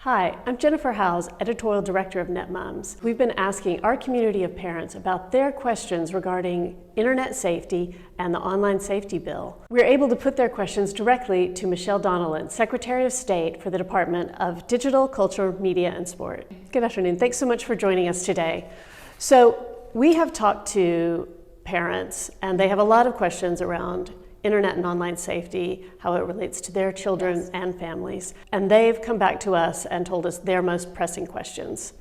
Hi, I'm Jennifer Howze, Editorial Director of Netmums. We've been asking our community of parents about their questions regarding internet safety and the online safety bill. We're able to put their questions directly to Michelle Donelan, Secretary of State for the Department of Digital, Culture, Media, and Sport. Good afternoon. Thanks so much for joining us today. So we have talked to parents, and they have a lot of questions around internet and online safety, how it relates to their children and families. And they've come back to us and told us their most pressing questions.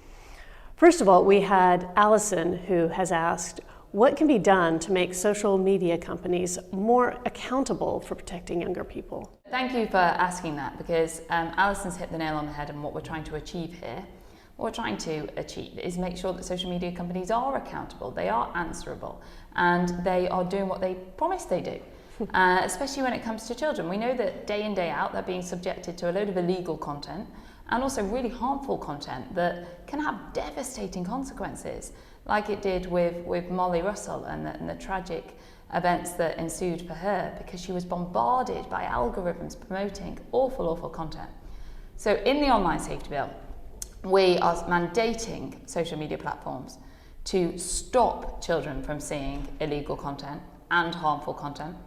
First of all, we had Allison, who has asked, what can be done to make social media companies more accountable for protecting younger people? Thank you for asking that, because Alison's hit the nail on the head, and what we're trying to achieve here, what we're trying to achieve is make sure that social media companies are accountable, they are answerable, and they are doing what they promise they do. Especially when it comes to children. We know that day in, day out, they're being subjected to a load of illegal content and also really harmful content that can have devastating consequences, like it did with Molly Russell and the tragic events that ensued for her because she was bombarded by algorithms promoting awful content. So in the online safety bill, we are mandating social media platforms to stop children from seeing illegal content and harmful content.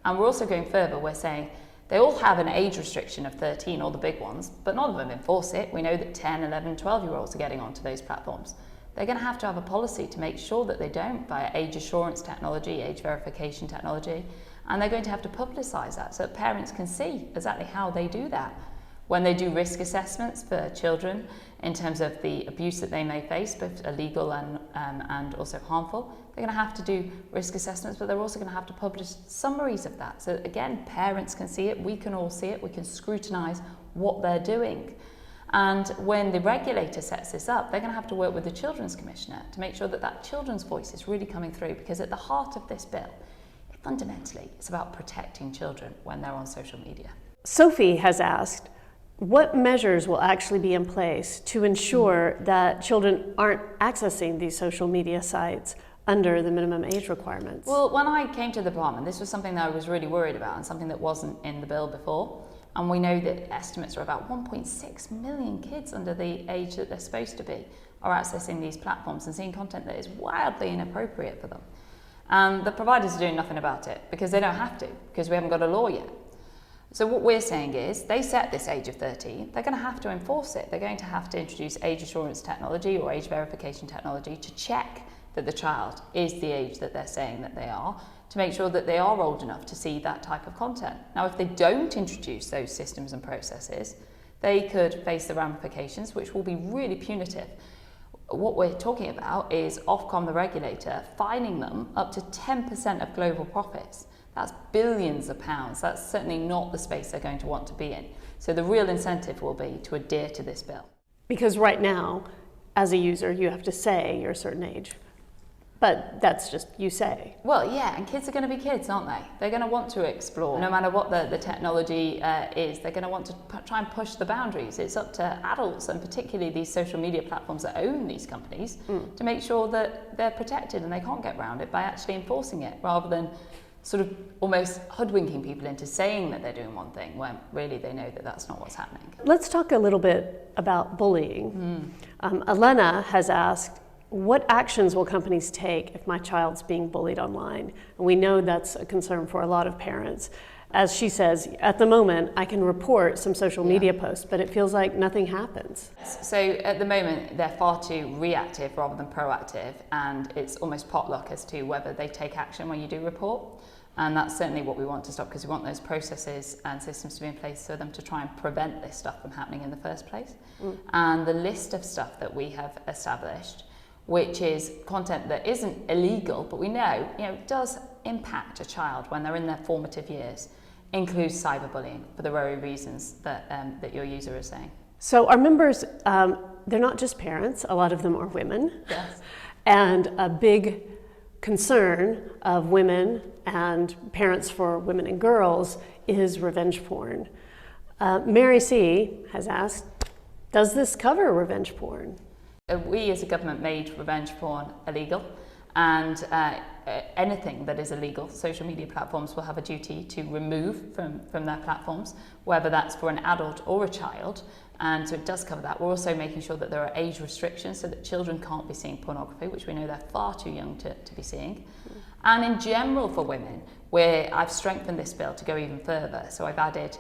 And we're also going further, we're saying they all have an age restriction of 13, all the big ones, but none of them enforce it. We know that 10, 11, 12-year-olds are getting onto those platforms. They're going to have a policy to make sure that they don't via age assurance technology, age verification technology, and they're going to have to publicise that so that parents can see exactly how they do that. When they do risk assessments for children in terms of the abuse that they may face, both illegal and also harmful, they're going to have to do risk assessments, but they're also going to have to publish summaries of that. So again, parents can see it, we can all see it, we can scrutinise what they're doing. And when the regulator sets this up, they're going to have to work with the Children's Commissioner to make sure that that children's voice is really coming through, because at the heart of this bill, fundamentally, it's about protecting children when they're on social media. Sophie has asked, what measures will actually be in place to ensure that children aren't accessing these social media sites under the minimum age requirements? Well, when I came to the department, this was something that I was really worried about and something that wasn't in the bill before. And we know that estimates are about 1.6 million kids under the age that they're supposed to be are accessing these platforms and seeing content that is wildly inappropriate for them. And the providers are doing nothing about it because they don't have to, because we haven't got a law yet. So what we're saying is they set this age of 13, they're going to have to enforce it. They're going to have to introduce age assurance technology or age verification technology to check that the child is the age that they're saying that they are, to make sure that they are old enough to see that type of content. Now, if they don't introduce those systems and processes, they could face the ramifications, which will be really punitive. What we're talking about is Ofcom, the regulator, fining them up to 10% of global profits. That's billions of pounds. That's certainly not the space they're going to want to be in. So the real incentive will be to adhere to this bill. Because right now, as a user, you have to say you're a certain age. But that's just you say. Well, yeah, and kids are going to be kids, aren't they? They're going to want to explore. No matter what the technology is, they're going to want to try and push the boundaries. It's up to adults, and particularly these social media platforms that own these companies, to make sure that they're protected and they can't get around it by actually enforcing it, rather than sort of almost hoodwinking people into saying that they're doing one thing when really they know that that's not what's happening. Let's talk a little bit about bullying. Elena has asked, what actions will companies take if my child's being bullied online? And we know that's a concern for a lot of parents. As she says, at the moment, I can report some social media posts, but it feels like nothing happens. So at the moment, they're far too reactive rather than proactive, and it's almost potluck as to whether they take action when you do report. And that's certainly what we want to stop, because we want those processes and systems to be in place for them to try and prevent this stuff from happening in the first place. And the list of stuff that we have established, which is content that isn't illegal, but we know, does impact a child when they're in their formative years, includes cyberbullying for the very reasons that your user is saying. So our members, they're not just parents, a lot of them are women. Yes. And a big concern of women and parents for women and girls is revenge porn. Mary C. has asked, does this cover revenge porn? We as a government made revenge porn illegal, and anything that is illegal, social media platforms will have a duty to remove from their platforms, whether that's for an adult or a child, And so it does cover that. We're also making sure that there are age restrictions so that children can't be seeing pornography, which we know they're far too young to be seeing. And in general for women, where I've strengthened this bill to go even further. So I've added,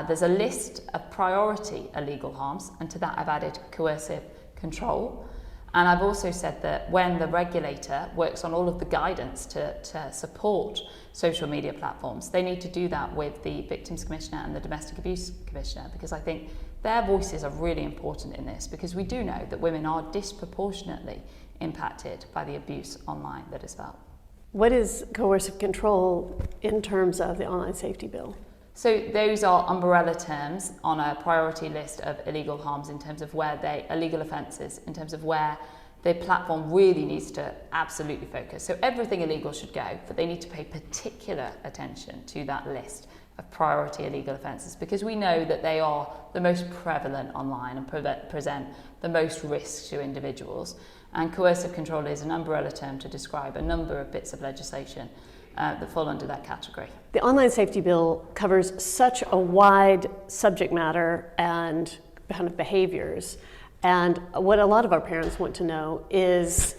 there's a list of priority illegal harms, and to that I've added coercive control. And I've also said that when the regulator works on all of the guidance to support social media platforms, they need to do that with the Victims Commissioner and the Domestic Abuse Commissioner, because I think their voices are really important in this, because we do know that women are disproportionately impacted by the abuse online that is felt. What is coercive control in terms of the online safety bill? So those are umbrella terms on a priority list of illegal harms in terms of where they illegal offences, in terms of where the platform really needs to absolutely focus. So everything illegal should go, but they need to pay particular attention to that list of priority illegal offences, because we know that they are the most prevalent online and present the most risks to individuals. And coercive control is an umbrella term to describe a number of bits of legislation that fall under that category. The online safety bill covers such a wide subject matter and kind of behaviors. And what a lot of our parents want to know is,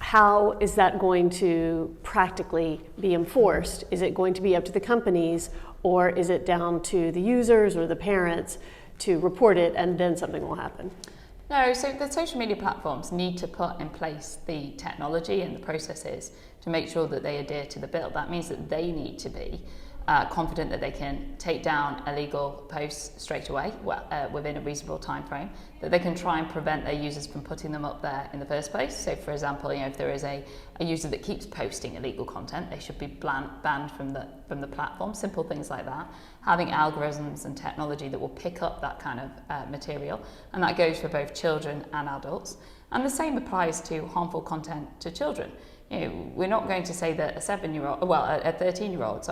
how is that going to practically be enforced? Is it going to be up to the companies, or is it down to the users or the parents to report it and then something will happen? No, so the social media platforms need to put in place the technology and the processes to make sure that they adhere to the bill. That means that they need to be confident that they can take down illegal posts straight away, within a reasonable time frame, that they can try and prevent their users from putting them up there in the first place. So for example, if there is a user that keeps posting illegal content, they should be banned from the platform, simple things like that. Having algorithms and technology that will pick up that kind of material, and that goes for both children and adults. And the same applies to harmful content to children. We're not going to say that a 13-year-old,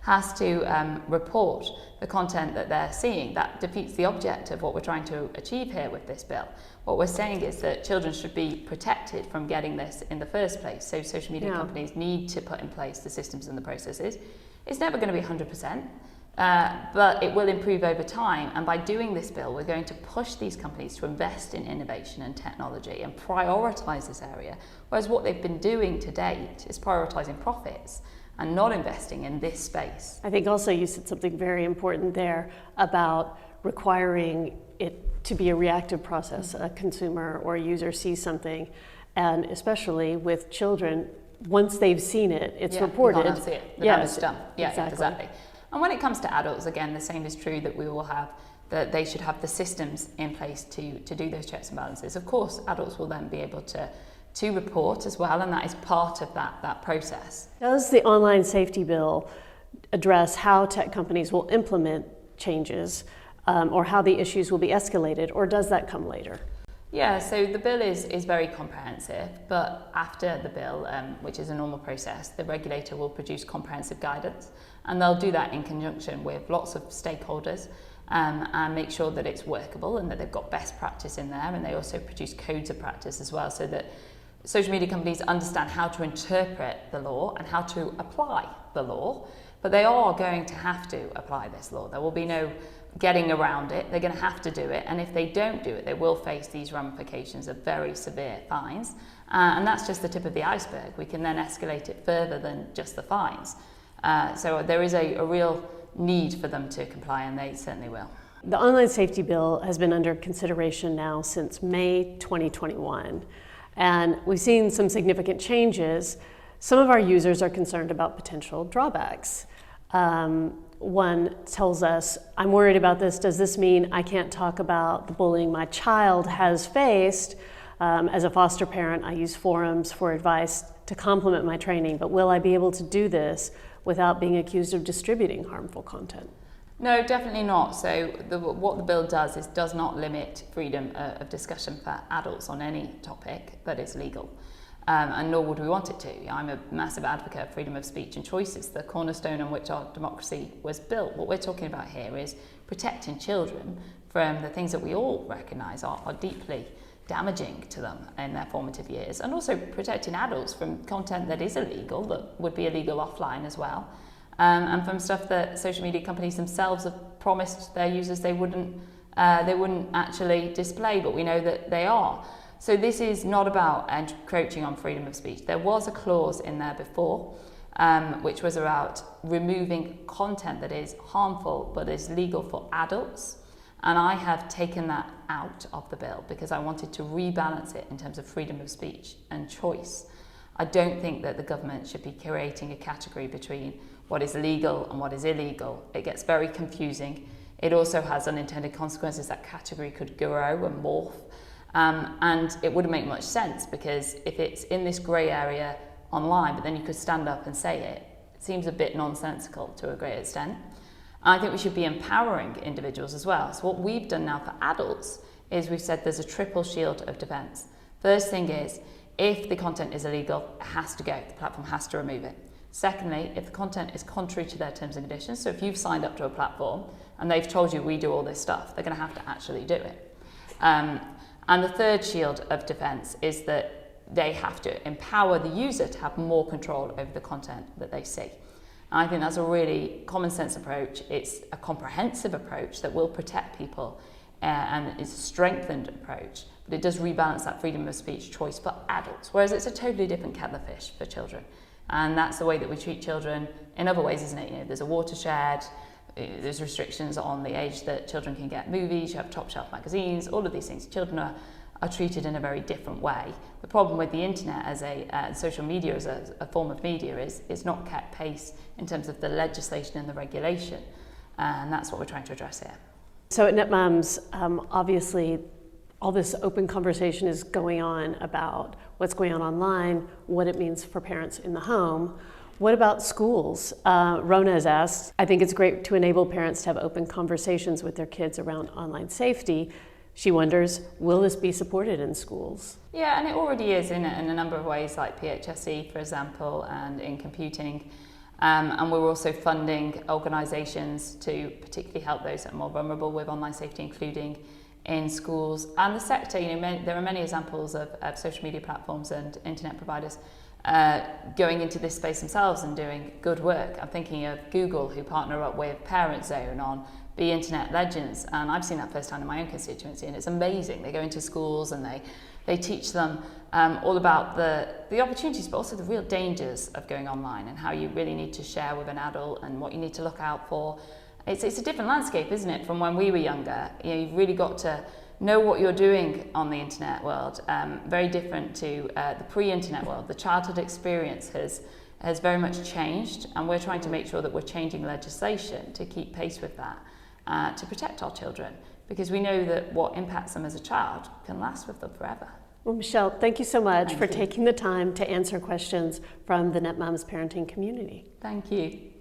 has to report the content that they're seeing. That defeats the object of what we're trying to achieve here with this bill. What we're saying is that children should be protected from getting this in the first place. So social media companies need to put in place the systems and the processes. It's never going to be 100%. But it will improve over time, and by doing this bill we're going to push these companies to invest in innovation and technology and prioritise this area, whereas what they've been doing to date is prioritising profits and not investing in this space. I think also you said something very important there about requiring it to be a reactive process. A consumer or a user sees something, and especially with children, once they've seen it, it's reported. You can't unsee it. The damage is done. Yeah, exactly. And when it comes to adults, again, the same is true, that we will have, that they should have the systems in place to do those checks and balances. Of course, adults will then be able to report as well, and that is part of that process. Does the online safety bill address how tech companies will implement changes, or how the issues will be escalated, or does that come later? Yeah, so the bill is very comprehensive, but after the bill, which is a normal process, the regulator will produce comprehensive guidance, and they'll do that in conjunction with lots of stakeholders and make sure that it's workable and that they've got best practice in there, and they also produce codes of practice as well, so that social media companies understand how to interpret the law and how to apply the law. But they are going to have to apply this law. There will be no getting around it. They're going to have to do it, and if they don't do it, they will face these ramifications of very severe fines, and that's just the tip of the iceberg. We can then escalate it further than just the fines. So there is a real need for them to comply, and they certainly will. The online safety bill has been under consideration now since May 2021, and we've seen some significant changes. Some of our users are concerned about potential drawbacks. One tells us, I'm worried about this. Does this mean I can't talk about the bullying my child has faced? As a foster parent, I use forums for advice to complement my training, but will I be able to do this without being accused of distributing harmful content? No, definitely not. So what the bill does not limit freedom of discussion for adults on any topic that is legal. And nor would we want it to. I'm a massive advocate of freedom of speech and choice. It's the cornerstone on which our democracy was built. What we're talking about here is protecting children from the things that we all recognise are deeply damaging to them in their formative years, and also protecting adults from content that is illegal, that would be illegal offline as well, and from stuff that social media companies themselves have promised their users they wouldn't they wouldn't actually display, but we know that they are. So this is not about encroaching on freedom of speech. There was a clause in there before, which was about removing content that is harmful but is legal for adults. And I have taken that out of the bill because I wanted to rebalance it in terms of freedom of speech and choice. I don't think that the government should be creating a category between what is legal and what is illegal. It gets very confusing. It also has unintended consequences. That category could grow and morph. And it wouldn't make much sense because if it's in this grey area online, but then you could stand up and say it, it seems a bit nonsensical to a great extent. I think we should be empowering individuals as well. So what we've done now for adults is we've said there's a triple shield of defence. First thing is, if the content is illegal, it has to go. The platform has to remove it. Secondly, if the content is contrary to their terms and conditions, so if you've signed up to a platform and they've told you we do all this stuff, they're going to have to actually do it. And the third shield of defence is that they have to empower the user to have more control over the content that they see. And I think that's a really common sense approach. It's a comprehensive approach that will protect people and it's a strengthened approach, but it does rebalance that freedom of speech choice for adults, whereas it's a totally different kettle of fish for children. And that's the way that we treat children in other ways, isn't it? You know, there's a watershed, there's restrictions on the age that children can get movies, you have top shelf magazines, all of these things. Children are treated in a very different way. The problem with the internet as social media as a form of media is it's not kept pace in terms of the legislation and the regulation, and that's what we're trying to address here. So at Netmums, obviously all this open conversation is going on about what's going on online, what it means for parents in the home. What about schools? Rona has asked, I think it's great to enable parents to have open conversations with their kids around online safety. She wonders, will this be supported in schools? Yeah, and it already is in a number of ways, like PHSE, for example, and in computing. And we're also funding organisations to particularly help those that are more vulnerable with online safety, including in schools. And the sector, you know, there are many examples of social media platforms and internet providers going into this space themselves and doing good work. I'm thinking of Google, who partner up with Parent Zone on Be Internet Legends, and I've seen that firsthand in my own constituency, and it's amazing. They go into schools and they teach them all about the opportunities, but also the real dangers of going online and how you really need to share with an adult and what you need to look out for. It's a different landscape, isn't it, from when we were younger? You know, you've really got to know what you're doing on the internet world. Very different to the pre-internet world. The childhood experience has very much changed, and we're trying to make sure that we're changing legislation to keep pace with that, to protect our children, because we know that what impacts them as a child can last with them forever. Well, Michelle, thank you so much for taking the time to answer questions from the Netmums parenting community. Thank you.